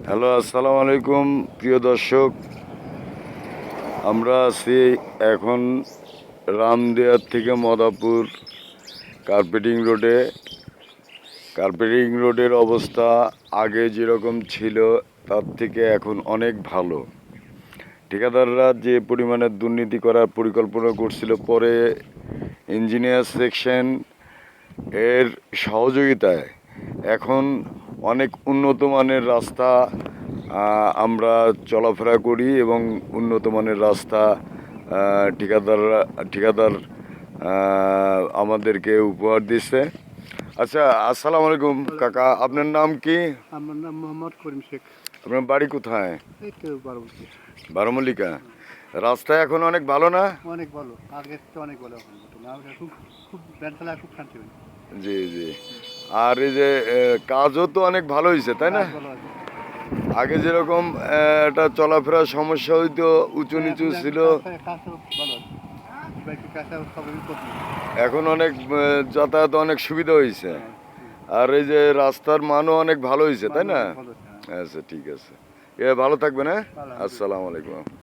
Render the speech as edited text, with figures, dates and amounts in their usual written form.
Hello, আসসালামু আলাইকুম প্রিয় দর্শক। আমরা আছি এখন রামদিয়ার থেকে মদাপুর কার্পেটিং রোডে। কার্পেটিং রোডের অবস্থা আগে যেরকম ছিল তার থেকে এখন অনেক ভালো। ঠিকাদাররা যে পরিমাণে দুর্নীতি করার পরিকল্পনা করছিল, পরে ইঞ্জিনিয়ার সেকশন এর সহযোগিতায় এখন অনেক উন্নত মানের রাস্তা আমরা চলাফেরা করি এবং উন্নত মানের রাস্তা ঠিকাদার আমাদেরকে উপহার দিচ্ছে। আচ্ছা, আসসালামু আলাইকুম কাকা, আপনার নাম কি? আমার নাম মোহাম্মদ করিম শেখ। আপনার বাড়ি কোথায়? এই তো বারোবতী। বারোমল্লিকা। রাস্তা এখন অনেক ভালো না? অনেক ভালো, আগের থেকে অনেক ভালো এখন বর্তমানে। আমরা খুব খুব ব্যান চালায় খুব শান্তি পাই। জি জি। আর এই যে কাজও তো অনেক ভালো হয়েছে, তাই না? কাজ ভালো আছে। আগে যেরকম একটা চলাফেরার সমস্যা হইতো, উঁচু নিচু ছিল, কাজটা ভালো আছে। বাইকে কাজটা সবাই করতে। এখন অনেক যাতায়াত অনেক সুবিধা হয়েছে। আর এই যে রাস্তার মানও অনেক ভালো হয়েছে, তাই না? ভালো আছে। আচ্ছা, ঠিক আছে। ভালো থাকবেন, হ্যাঁ। ভালো। আসসালামু আলাইকুম।